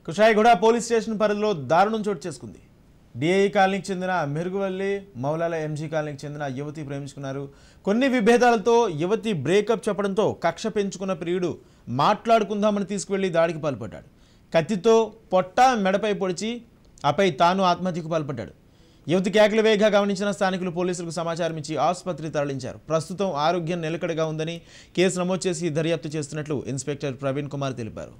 Kushaiguda police station పరిధిలో దారుణం చోటు చేసుకుంది. డిఐ కాలనీకి చెందిన మెరుగువల్లి మౌలాల ఎంజీ కాలనీకి చెందిన యువతి ప్రేమించుకున్నారు. కొన్ని విభేదాలతో యువతి బ్రేకప్ చెప్పడంతో కక్ష పెంచుకున్న ప్రియుడు మాట్లాడుకుందామని తీసుకువెళ్లి దాడికి పాల్పడ్డాడు. కత్తితో పొట్ట మెడపై పొడిచి ఆపై తాను ఆత్మహత్యకు పాల్పడ్డాడు. యువతి కేకలు వేగంగా గమనించిన స్థానికులు పోలీసులకు సమాచారం ఇచ్చి ఆసుపత్రికి తరలించారు. ప్రస్తుతం ఆరోగ్యం నిలకడగా ఉందని కేసు నమోదు చేసి దర్యాప్తు చేస్తున్నట్లు ఇన్స్పెక్టర్ ప్రవీణ్ కుమార్ తెలిపారు.